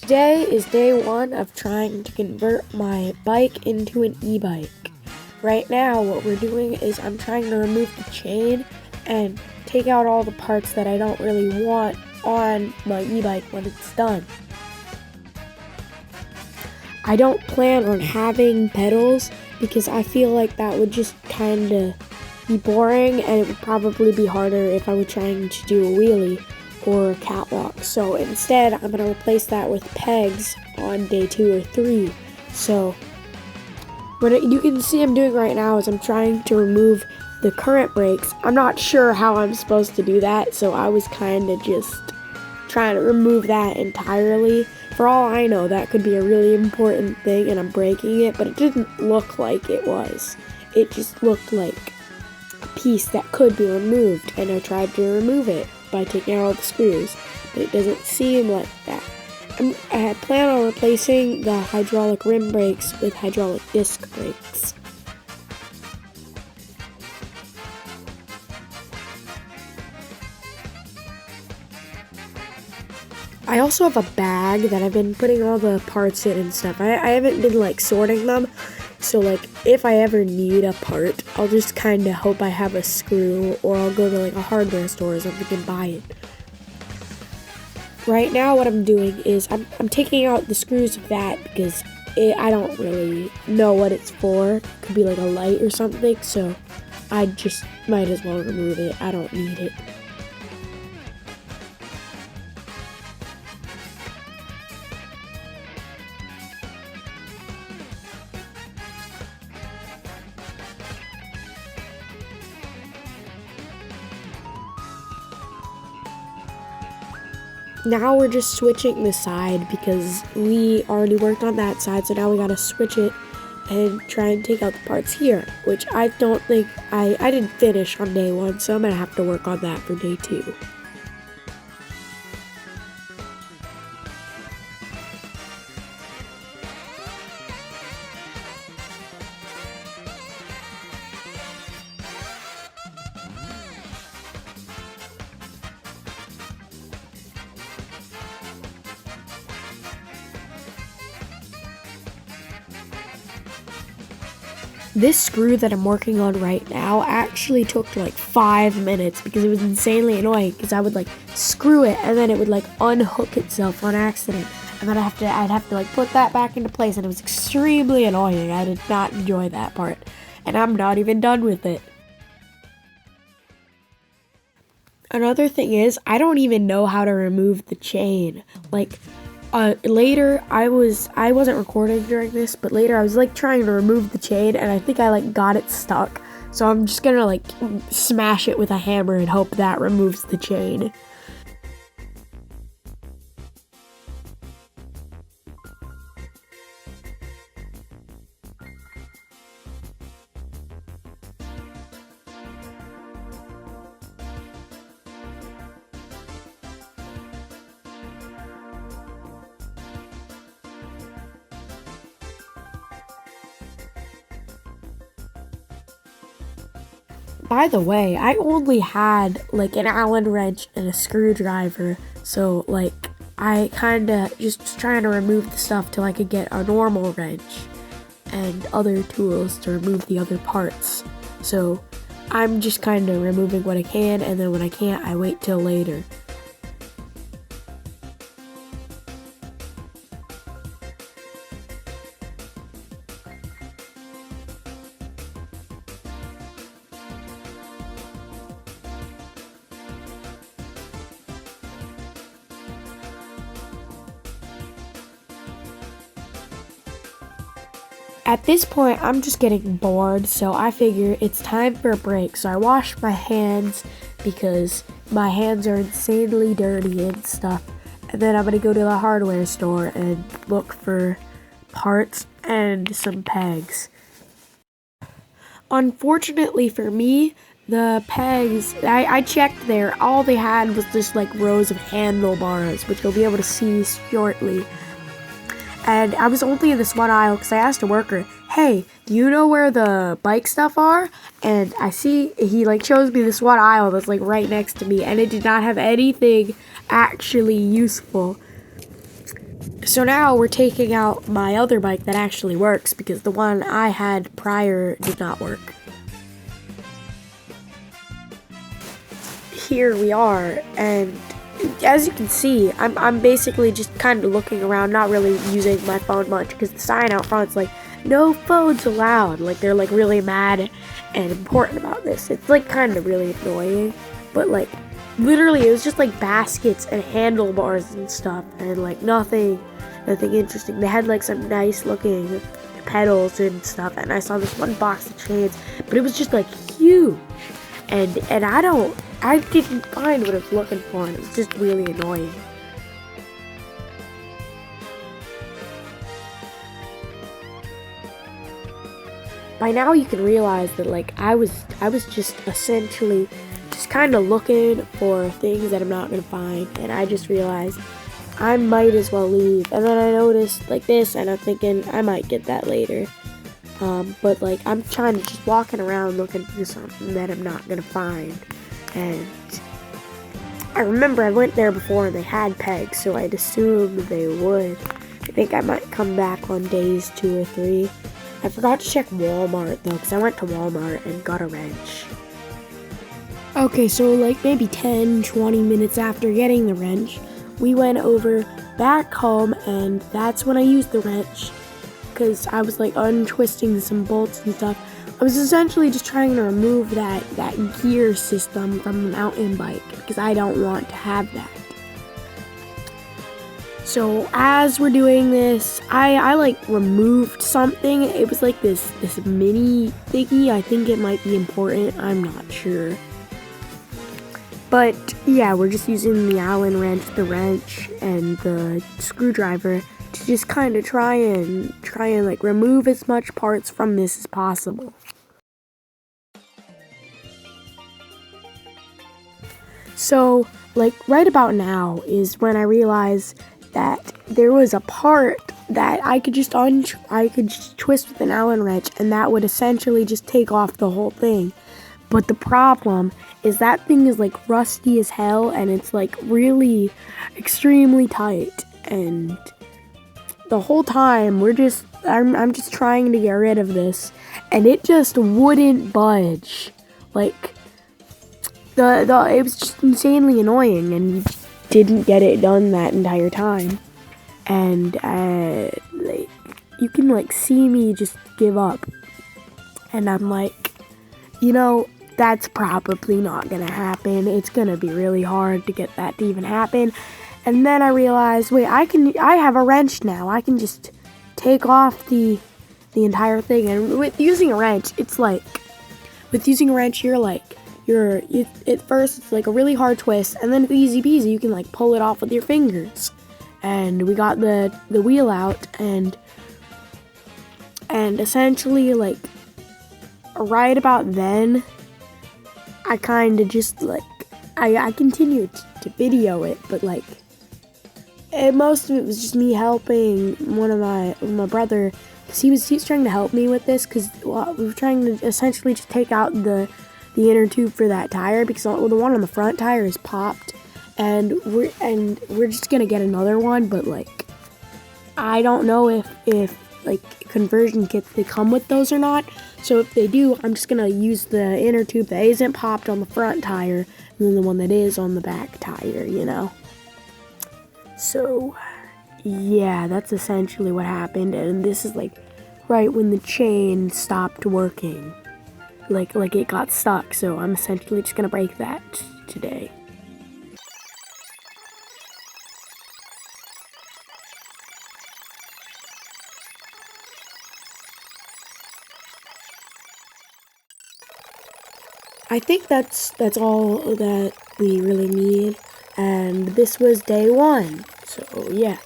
Today is day one of trying to convert my bike into an e-bike. Right now, what we're doing is I'm trying to remove the chain and take out all the parts that I don't really want on my e-bike when it's done. I don't plan on having pedals because I feel like that would just kind of be boring, and it would probably be harder if I were trying to do a wheelie or a catwalk. So instead, I'm going to replace that with pegs on day 2 or 3. So what you can see I'm doing right now is I'm trying to remove the current brakes. I'm not sure how I'm supposed to do that, so I was kind of just trying to remove that entirely. For all I know, that could be a really important thing and I'm breaking it, but it didn't look like it was. It just looked like a piece that could be removed, and I tried to remove it by taking out all the screws, but it doesn't seem like that. I had planned on replacing the hydraulic rim brakes with hydraulic disc brakes. I also have a bag that I've been putting all the parts in and stuff. I haven't been sorting them, so if I ever need a part, I'll just kind of hope I have a screw, or I'll go to a hardware store or something and buy it. Right now what I'm doing is I'm taking out the screws of that because I don't really know what it's for. It could be a light or something, so I just might as well remove it. I don't need it. Now we're just switching the side because we already worked on that side, so now we gotta switch it and try and take out the parts here, which I don't think I didn't finish on day 1, so I'm gonna have to work on that for day 2. This screw that I'm working on right now actually took 5 minutes because it was insanely annoying, because I would screw it and then it would unhook itself on accident, and then I'd have to put that back into place, and it was extremely annoying. I did not enjoy that part, and I'm not even done with it. Another thing is, I don't even know how to remove the chain. Later, I wasn't recording during this, but later I was trying to remove the chain, and I think I got it stuck. So I'm just gonna smash it with a hammer and hope that removes the chain. By the way, I only had an Allen wrench and a screwdriver, so I kinda just was trying to remove the stuff till I could get a normal wrench and other tools to remove the other parts. So I'm just kinda removing what I can, and then when I can't, I wait till later. At this point, I'm just getting bored, so I figure it's time for a break. So I wash my hands because my hands are insanely dirty and stuff. And then I'm gonna go to the hardware store and look for parts and some pegs. Unfortunately for me, the pegs, I checked there, all they had was just rows of handlebars, which you'll be able to see shortly. And I was only in this one aisle because I asked a worker, hey, do you know where the bike stuff are? And I see he shows me this one aisle that's right next to me, and it did not have anything actually useful. So now we're taking out my other bike that actually works because the one I had prior did not work. Here we are, and as you can see, I'm basically just kind of looking around, not really using my phone much because the sign out front's like, no phones allowed. Like, they're like really mad and important about this. It's like kind of really annoying, but like literally it was just like baskets and handlebars and stuff, and like nothing interesting. They had like some nice looking pedals and stuff, and I saw this one box of chains, but it was just like huge, and I didn't find what I was looking for, and it was just really annoying. By now you can realize that like I was just essentially just kind of looking for things that I'm not gonna find, and I just realized I might as well leave. And then I noticed like this, and I'm thinking I might get that later. But like I'm trying to just walking around looking for something that I'm not gonna find. And I remember I went there before and they had pegs, so I'd assumed they would. I think I might come back on days 2 or 3. I forgot to check Walmart though, because I went to Walmart and got a wrench. Okay, so like maybe 10-20 minutes after getting the wrench, we went over back home, and that's when I used the wrench, because I was like untwisting some bolts and stuff. I was essentially just trying to remove that gear system from the mountain bike, because I don't want to have that. So as we're doing this, I like removed something. It was like this mini thingy. I think it might be important. I'm not sure. But yeah, we're just using the Allen wrench, the wrench, and the screwdriver to just kind of try and like remove as much parts from this as possible. So like right about now is when I realized that there was a part that I could just twist with an Allen wrench, and that would essentially just take off the whole thing. But the problem is that thing is like rusty as hell, and it's like really extremely tight, and the whole time I'm just trying to get rid of this, and it just wouldn't budge. Like it was just insanely annoying, and we didn't get it done that entire time. And like you can like see me just give up, and I'm like, that's probably not gonna happen. It's gonna be really hard to get that to even happen. And then I realized, wait, I have a wrench now. I can just take off the entire thing. And with using a wrench, at first it's like a really hard twist, and then it's easy peasy. You can like pull it off with your fingers. And we got the wheel out, and essentially like right about then, I kind of just like, I continued to video it, but like, most of it was just me helping my brother, because he was trying to help me with this, because we were trying to essentially just take out the inner tube for that tire, because the one on the front tire is popped, and we're just gonna get another one, but like, I don't know if like conversion kits, they come with those or not. So if they do, I'm just gonna use the inner tube that isn't popped on the front tire, and then the one that is on the back tire, So yeah, that's essentially what happened, and this is like right when the chain stopped working. Like it got stuck, so I'm essentially just gonna break that today. I think that's all that we really need, and this was day 1, so yeah.